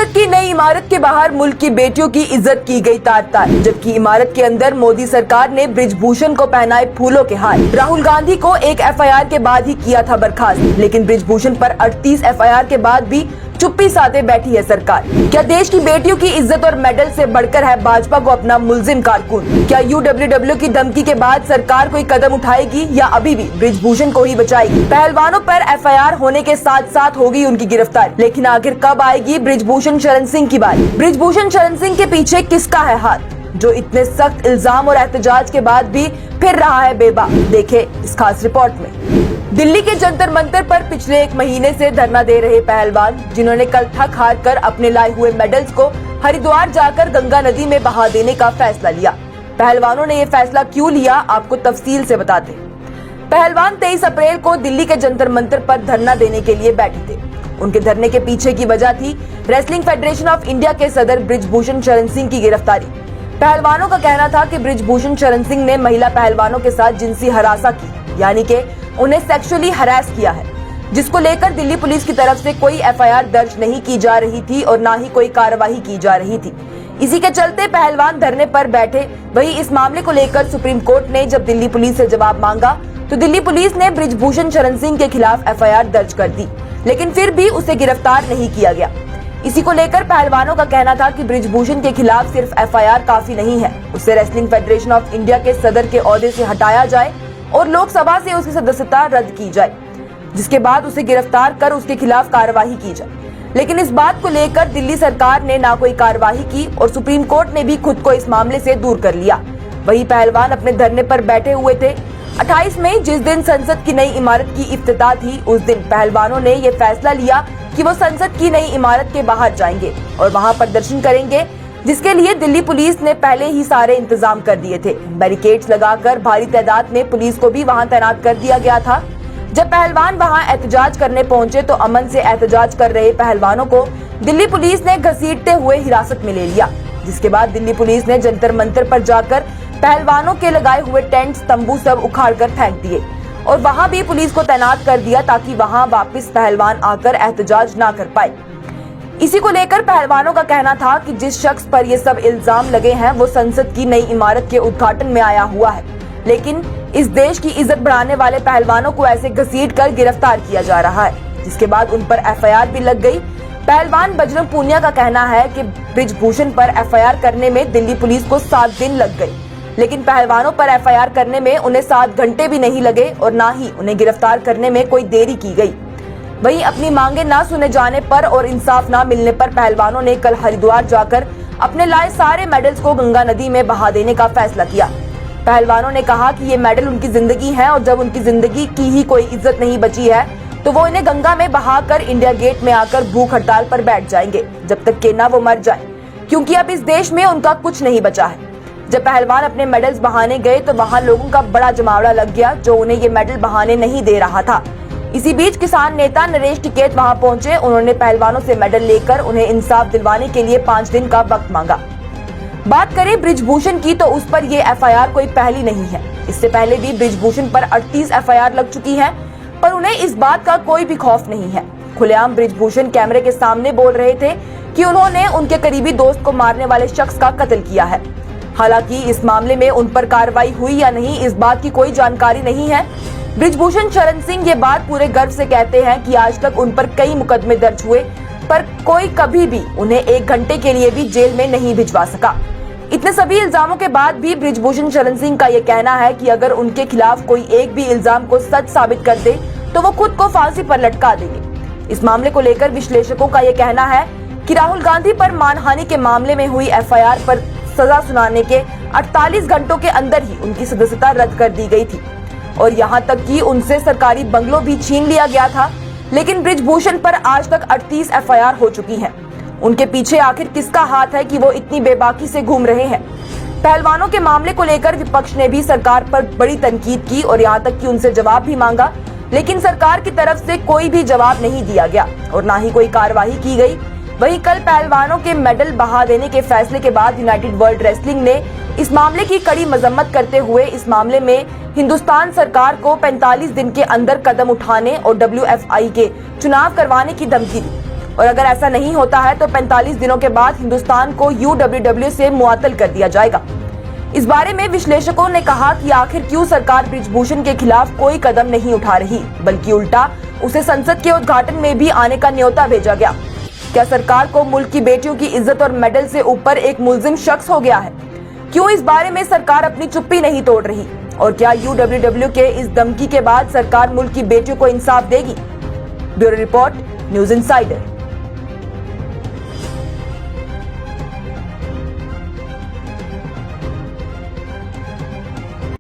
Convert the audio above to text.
संसद की नई इमारत के बाहर मुल्क की बेटियों की इज्जत की गई तार-तार, जबकि इमारत के अंदर मोदी सरकार ने बृजभूषण को पहनाए फूलों के हार। राहुल गांधी को एक एफआईआर के बाद ही किया था बर्खास्त, लेकिन बृजभूषण पर 38 एफआईआर के बाद भी चुप्पी साधे बैठी है सरकार। क्या देश की बेटियों की इज्जत और मेडल से बढ़कर है भाजपा को अपना मुल्जिम कारकुन? क्या UWW की धमकी के बाद सरकार कोई कदम उठाएगी या अभी भी बृजभूषण को ही बचाएगी? पहलवानों पर एफआईआर होने के साथ साथ होगी उनकी गिरफ्तारी, लेकिन आखिर कब आएगी बृजभूषण शरण सिंह की बारी? बृजभूषण शरण सिंह के पीछे किसका है हाथ, जो इतने सख्त इल्जाम और एहतजाज के बाद भी फिर रहा है बेबाक? देखे इस खास रिपोर्ट में। दिल्ली के जंतर मंतर पर पिछले 1 महीने से धरना दे रहे पहलवान, जिन्होंने कल थक हार कर अपने लाए हुए मेडल्स को हरिद्वार जाकर गंगा नदी में बहा देने का फैसला लिया। पहलवानों ने ये फैसला क्यों लिया, आपको तफसील से बताते हैं। पहलवान 23 अप्रैल को दिल्ली के जंतर मंतर पर धरना देने के लिए बैठे थे। उनके धरने के पीछे की वजह थी रेसलिंग फेडरेशन ऑफ इंडिया के सदर बृजभूषण शरण सिंह की गिरफ्तारी। पहलवानों का कहना था कि बृजभूषण शरण सिंह ने महिला पहलवानों के साथ जिनसी हरासा की, यानी कि उन्हें सेक्सुअली हरास किया है, जिसको लेकर दिल्ली पुलिस की तरफ से कोई एफआईआर दर्ज नहीं की जा रही थी और ना ही कोई कार्रवाई की जा रही थी। इसी के चलते पहलवान धरने पर बैठे। वहीं इस मामले को लेकर सुप्रीम कोर्ट ने जब दिल्ली पुलिस से जवाब मांगा तो दिल्ली पुलिस ने बृजभूषण शरण सिंह के खिलाफ एफआईआर दर्ज कर दी, लेकिन फिर भी उसे गिरफ्तार नहीं किया गया। इसी को लेकर पहलवानों का कहना था कि बृजभूषण के खिलाफ सिर्फ एफआईआर काफी नहीं है, उसे रेसलिंग फेडरेशन ऑफ इंडिया के सदर के ओहदे से हटाया जाए और लोकसभा से उसकी सदस्यता रद्द की जाए, जिसके बाद उसे गिरफ्तार कर उसके खिलाफ कार्रवाई की जाए। लेकिन इस बात को लेकर दिल्ली सरकार ने ना कोई कार्रवाई की और सुप्रीम कोर्ट ने भी खुद को इस मामले से दूर कर लिया। वही पहलवान अपने धरने पर बैठे हुए थे। 28 मई जिस दिन संसद की नई इमारत की इफ्तिताह थी, उस दिन पहलवानों ने ये फैसला लिया कि वो संसद की नई इमारत के बाहर जाएंगे और वहां प्रदर्शन करेंगे, जिसके लिए दिल्ली पुलिस ने पहले ही सारे इंतजाम कर दिए थे। बैरिकेड्स लगाकर भारी तादाद में पुलिस को भी वहां तैनात कर दिया गया था। जब पहलवान वहां एहतजाज करने पहुंचे तो अमन से एहतजाज कर रहे पहलवानों को दिल्ली पुलिस ने घसीटते हुए हिरासत में ले लिया, जिसके बाद दिल्ली पुलिस ने जंतर मंतर पर जाकर पहलवानों के लगाए हुए टेंट तंबू सब उखाड़ कर फेंक दिए और वहां भी पुलिस को तैनात कर दिया ताकि वहां वापस पहलवान आकर एहतजाज ना कर पाए। इसी को लेकर पहलवानों का कहना था कि जिस शख्स पर ये सब इल्जाम लगे हैं वो संसद की नई इमारत के उद्घाटन में आया हुआ है, लेकिन इस देश की इज्जत बढ़ाने वाले पहलवानों को ऐसे घसीटकर गिरफ्तार किया जा रहा है, जिसके बाद उन पर एफआईआर भी लग गई। पहलवान बजरंग पूनिया का कहना है कि बृजभूषण पर एफआईआर करने में दिल्ली पुलिस को 7 दिन लग गए, लेकिन पहलवानों पर एफआईआर करने में उन्हें 7 घंटे भी नहीं लगे और ना ही उन्हें गिरफ्तार करने में कोई देरी की गई। वहीं अपनी मांगे ना सुने जाने पर और इंसाफ ना मिलने पर पहलवानों ने कल हरिद्वार जाकर अपने लाए सारे मेडल्स को गंगा नदी में बहा देने का फैसला किया। पहलवानों ने कहा कि ये मेडल उनकी जिंदगी है और जब उनकी जिंदगी की ही कोई इज्जत नहीं बची है तो वो इन्हें गंगा में बहाकर इंडिया गेट में आकर भूख हड़ताल पर बैठ जाएंगे जब तक कि ना वो मर जाए, क्योंकि अब इस देश में उनका कुछ नहीं बचा है। जब पहलवान अपने मेडल्स बहाने गए तो वहाँ लोगों का बड़ा जमावड़ा लग गया जो उन्हें ये मेडल बहाने नहीं दे रहा था। इसी बीच किसान नेता नरेश टिकैत वहां पहुंचे। उन्होंने पहलवानों से मेडल लेकर उन्हें इंसाफ दिलवाने के लिए 5 दिन का वक्त मांगा। बात करें बृजभूषण की तो उस पर ये एफआईआर कोई पहली नहीं है। इससे पहले भी बृजभूषण पर 38 एफआईआर लग चुकी है, पर उन्हें इस बात का कोई भी खौफ नहीं है। खुलेआम बृजभूषण कैमरे के सामने बोल रहे थे कि उन्होंने उनके करीबी दोस्त को मारने वाले शख्स का कत्ल किया है। हालांकि इस मामले में उन पर कार्रवाई हुई या नहीं, इस बात की कोई जानकारी नहीं है। बृजभूषण शरण सिंह ये बात पूरे गर्व से कहते हैं कि आज तक उन पर कई मुकदमे दर्ज हुए, पर कोई कभी भी उन्हें 1 घंटे के लिए भी जेल में नहीं भिजवा सका। इतने सभी इल्जामों के बाद भी बृजभूषण शरण सिंह का ये कहना है कि अगर उनके खिलाफ कोई एक भी इल्जाम को सच साबित कर दे तो वो खुद को फांसी पर लटका देंगे। इस मामले को लेकर विश्लेषकों का ये कहना है कि राहुल गांधी पर मानहानि के मामले में हुई एफआईआर पर सजा सुनाने के 48 घंटों के अंदर ही उनकी सदस्यता रद्द कर दी गई थी और यहाँ तक कि उनसे सरकारी बंगलों भी छीन लिया गया था। लेकिन बृजभूषण पर आज तक 38 एफआईआर हो चुकी हैं। उनके पीछे आखिर किसका हाथ है कि वो इतनी बेबाकी से घूम रहे हैं? पहलवानों के मामले को लेकर विपक्ष ने भी सरकार पर बड़ी तनकीद की और यहाँ तक कि उनसे जवाब भी मांगा, लेकिन सरकार की तरफ से कोई भी जवाब नहीं दिया गया और ना ही कोई कार्रवाई की गई। वहीं कल पहलवानों के मेडल बहा देने के फैसले के बाद यूनाइटेड वर्ल्ड रेसलिंग ने इस मामले की कड़ी मजम्मत करते हुए इस मामले में हिंदुस्तान सरकार को 45 दिन के अंदर कदम उठाने और WFI के चुनाव करवाने की धमकी दी। और अगर ऐसा नहीं होता है तो 45 दिनों के बाद हिंदुस्तान को UWW से मुअत्तल कर दिया जाएगा। इस बारे में विश्लेषकों ने कहा कि आखिर क्यों सरकार बृजभूषण के खिलाफ कोई कदम नहीं उठा रही, बल्कि उल्टा उसे संसद के उद्घाटन में भी आने का न्योता भेजा गया। क्या सरकार को मुल्क की बेटियों की इज्जत और मेडल से ऊपर एक मुल्जिम शख्स हो गया है? क्यों इस बारे में सरकार अपनी चुप्पी नहीं तोड़ रही? और क्या UWW के इस धमकी के बाद सरकार मुल्क की बेटियों को इंसाफ देगी? Bureau report, news insider.